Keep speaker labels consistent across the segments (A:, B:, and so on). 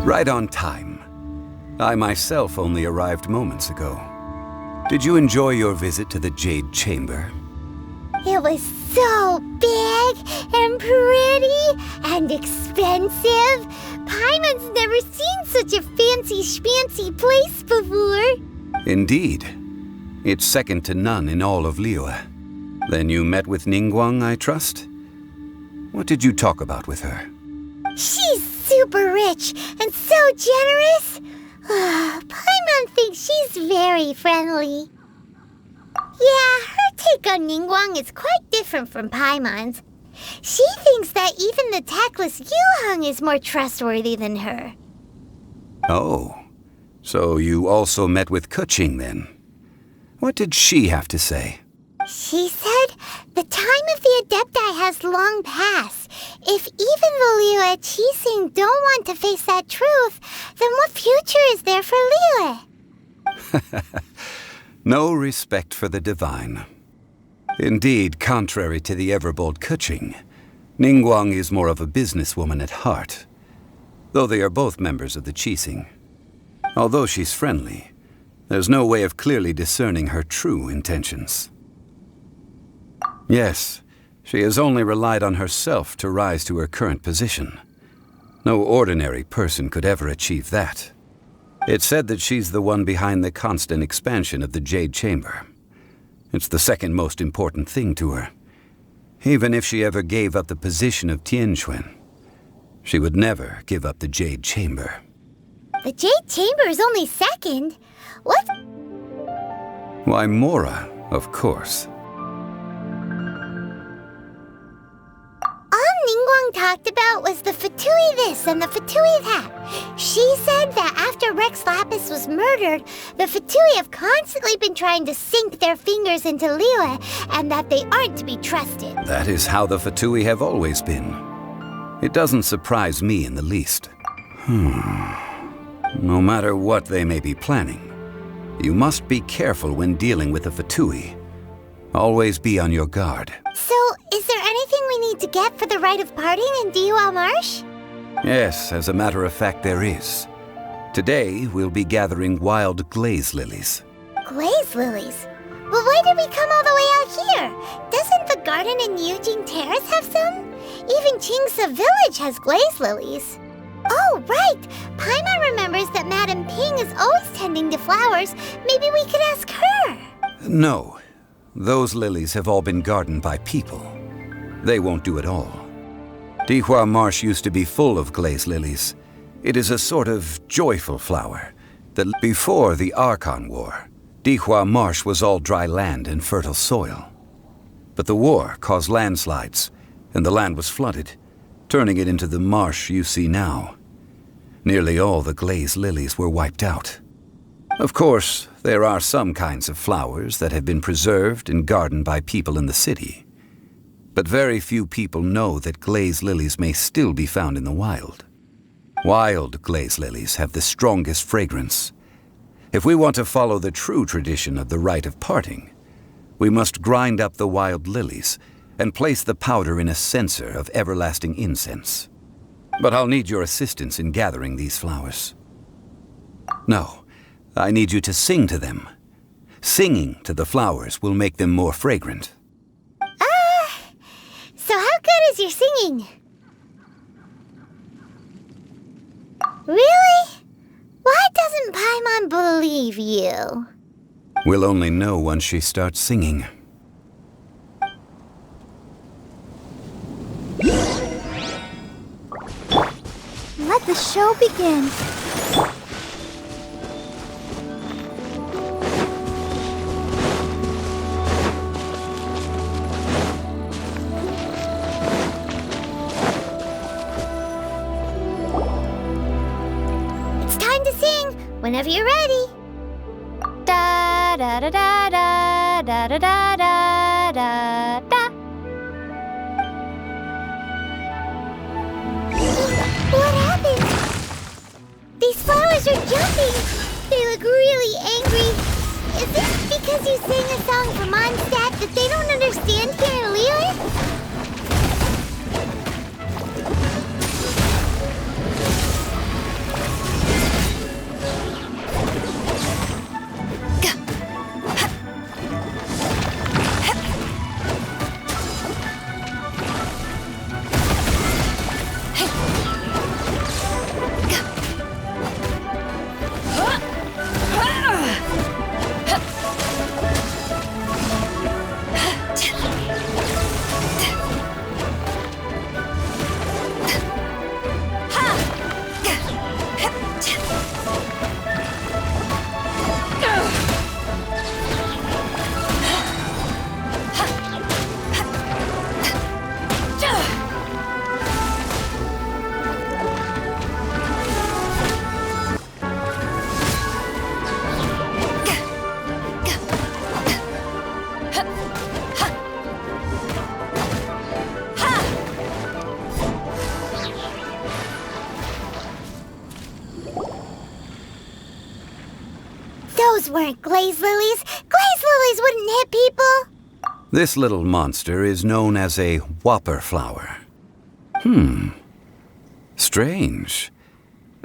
A: Right on time. I myself only arrived moments ago. Did you enjoy your visit to the Jade Chamber?
B: It was so big and pretty and expensive. Paimon's never seen such a fancy schmancy place before.
A: Indeed. It's second to none in all of Liyue. Then you met with Ningguang, I trust? What did you talk about with her?
B: She's super rich and so generous. Paimon thinks she's very friendly. Yeah, her take on Ningguang is quite different from Paimon's. She thinks that even the tactless Yuheng is more trustworthy than her.
A: Oh, so you also met with Keqing then? What did she have to say?
B: She said the time of the Adepti has long passed. If even the Liyue Qixing don't want to face that truth, then what future is there for Liyue?
A: No respect for the divine. Indeed, contrary to the ever-bold Keqing, Ningguang is more of a businesswoman at heart, though they are both members of the Qixing. Although she's friendly, there's no way of clearly discerning her true intentions. Yes, she has only relied on herself to rise to her current position. No ordinary person could ever achieve that. It's said that she's the one behind the constant expansion of the Jade Chamber. It's the second most important thing to her. Even if she ever gave up the position of Tianquan, she would never give up the Jade Chamber.
B: The Jade Chamber is only second. What?
A: Why, Mora, of course.
B: All Ningguang talked about was the Fatui this and the Fatui that. She said that after Rex Lapis was murdered, the Fatui have constantly been trying to sink their fingers into Liyue, and that they aren't to be trusted.
A: That is how the Fatui have always been. It doesn't surprise me in the least. No matter what they may be planning, you must be careful when dealing with the Fatui. Always be on your guard.
B: So, is there anything we need to get for the rite of parting in Dihua Marsh?
A: Yes, as a matter of fact, there is. Today, we'll be gathering wild glaze lilies.
B: Glaze lilies? But why did we come all the way out here? Doesn't the garden in Yujing Terrace have some? Even Qingse Village has glaze lilies. Oh, right! Paimon remembers that Madame Ping is always tending to flowers. Maybe we could ask her.
A: No. Those lilies have all been gardened by people. They won't do it all. Dihua Marsh used to be full of glaze lilies. It is a sort of joyful flower that before the Archon War, Dihua Marsh was all dry land and fertile soil. But the war caused landslides, and the land was flooded, turning it into the marsh you see now. Nearly all the glaze lilies were wiped out. Of course, there are some kinds of flowers that have been preserved and gardened by people in the city. But very few people know that glaze lilies may still be found in the wild. Wild glaze lilies have the strongest fragrance. If we want to follow the true tradition of the rite of parting, we must grind up the wild lilies and place the powder in a censer of everlasting incense. But I'll need your assistance in gathering these flowers. No, I need you to sing to them. Singing to the flowers will make them more fragrant.
B: So how good is your singing? Really? Why doesn't Paimon believe you?
A: We'll only know once she starts singing.
B: Let the show begin. It's time to sing. Whenever you're ready. Da da da da da da da da da da da. What happened? These flowers are jumping. They look really angry. Is this because you sang a song for Mondstadt that they don't understand here in Liyue? those weren't glaze lilies. Glaze lilies wouldn't hit people.
A: This little monster is known as a whopper flower. Strange.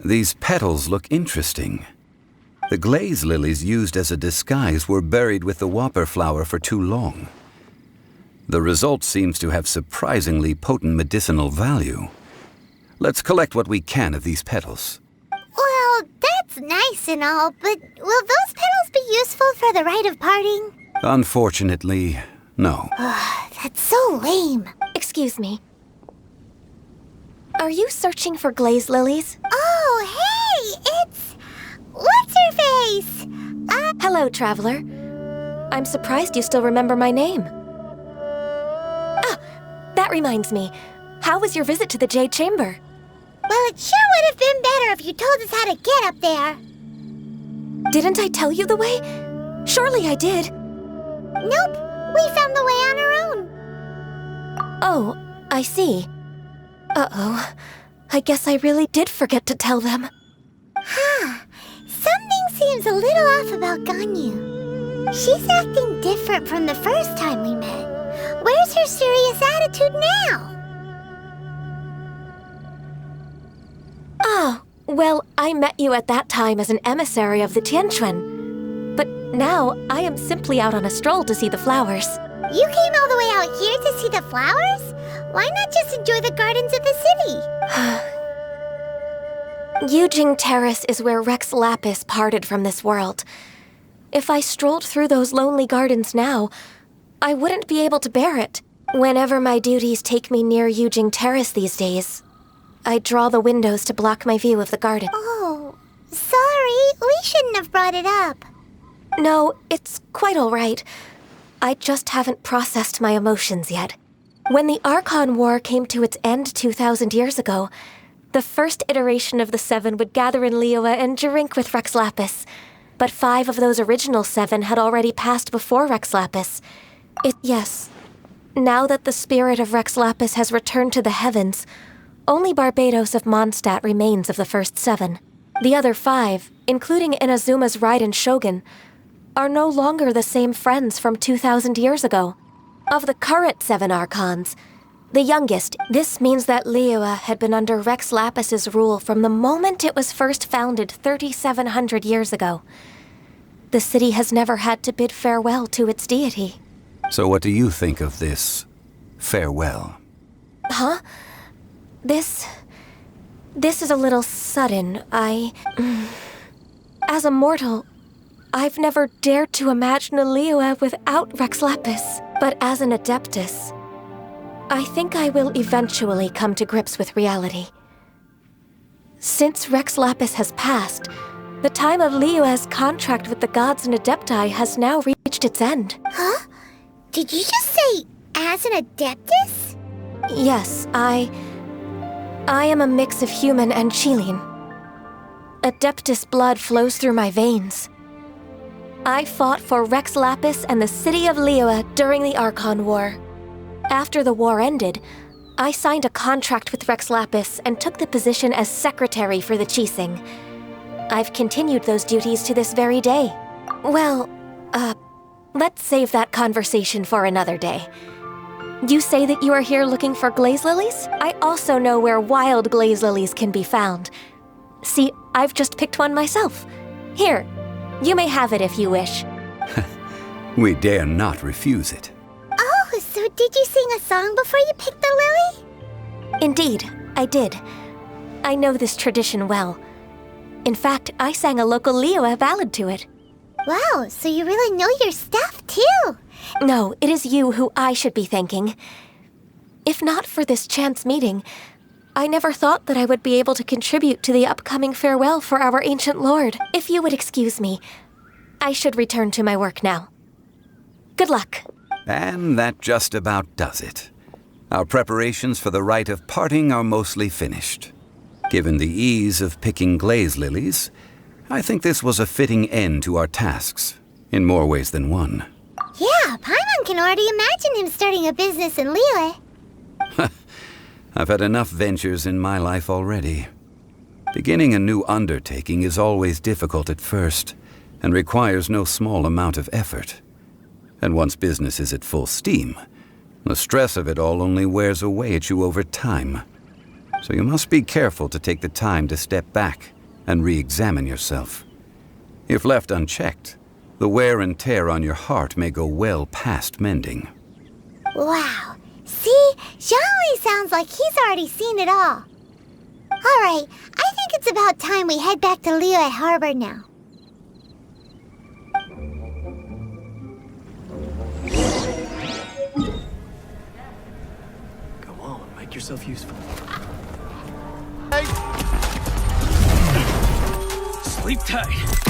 A: These petals look interesting. The glaze lilies used as a disguise were buried with the whopper flower for too long. The result seems to have surprisingly potent medicinal value. Let's collect what we can of these petals.
B: Well, that's nice and all, but will those petals be useful for the rite of parting?
A: Unfortunately, no.
B: That's so lame.
C: Excuse me. Are you searching for glaze lilies?
B: Oh, hey, it's... What's-her-face?
C: Hello, traveler. I'm surprised you still remember my name. Ah, that reminds me. How was your visit to the Jade Chamber?
B: Well, it sure would have been better if you told us how to get up there.
C: Didn't I tell you the way? Surely I did.
B: Nope, we found the way on our own.
C: Oh, I see. Uh-oh. I guess I really did forget to tell them.
B: Something seems a little off about Ganyu. She's acting different from the first time we met. Where's her serious attitude now?
C: Oh, well, I met you at that time as an emissary of the Tianquan. But now, I am simply out on a stroll to see the flowers.
B: You came all the way out here to see the flowers? Why not just enjoy the gardens of the city?
C: Yujing Terrace is where Rex Lapis parted from this world. If I strolled through those lonely gardens now, I wouldn't be able to bear it. Whenever my duties take me near Yujing Terrace these days, I draw the windows to block my view of the garden.
B: Oh, sorry. We shouldn't have brought it up.
C: No, it's quite all right. I just haven't processed my emotions yet. When the Archon War came to its end 2,000 years ago, the first iteration of the Seven would gather in Liyue and drink with Rex Lapis. But 5 of those original 7 had already passed before Rex Lapis. Yes. Now that the spirit of Rex Lapis has returned to the heavens, only Barbados of Mondstadt remains of the first 7. The other 5, including Inazuma's Raiden Shogun, are no longer the same friends from 2,000 years ago. Of the current 7 Archons, the youngest, this means that Liyue had been under Rex Lapis's rule from the moment it was first founded 3,700 years ago. The city has never had to bid farewell to its deity.
A: So what do you think of this farewell?
C: Huh? This is a little sudden. As a mortal, I've never dared to imagine a Liyue without Rex Lapis. But as an Adeptus, I think I will eventually come to grips with reality. Since Rex Lapis has passed, the time of Liyue's contract with the gods and Adepti has now reached its end.
B: Huh? Did you just say, as an Adeptus?
C: Yes, I am a mix of human and Chilean. Adeptus blood flows through my veins. I fought for Rex Lapis and the city of Liyue during the Archon War. After the war ended, I signed a contract with Rex Lapis and took the position as secretary for the Qixing. I've continued those duties to this very day. Well, let's save that conversation for another day. You say that you are here looking for glaze lilies? I also know where wild glaze lilies can be found. See, I've just picked one myself. Here, you may have it if you wish.
A: We dare not refuse it.
B: Oh, so did you sing a song before you picked the lily?
C: Indeed, I did. I know this tradition well. In fact, I sang a local Liyue ballad to it.
B: Wow, so you really know your stuff, too.
C: No, it is you who I should be thanking. If not for this chance meeting, I never thought that I would be able to contribute to the upcoming farewell for our ancient lord. If you would excuse me, I should return to my work now. Good luck.
A: And that just about does it. Our preparations for the rite of parting are mostly finished. Given the ease of picking glaze lilies, I think this was a fitting end to our tasks, in more ways than one.
B: Yeah, Paimon can already imagine him starting a business in Liyue.
A: I've had enough ventures in my life already. Beginning a new undertaking is always difficult at first, and requires no small amount of effort. And once business is at full steam, the stress of it all only wears away at you over time. So you must be careful to take the time to step back and re-examine yourself. If left unchecked, the wear and tear on your heart may go well past mending.
B: Wow. See? Zhongli sounds like he's already seen it all. Alright, I think it's about time we head back to Liyue Harbor now.
D: Go on, make yourself useful.
E: Sleep tight.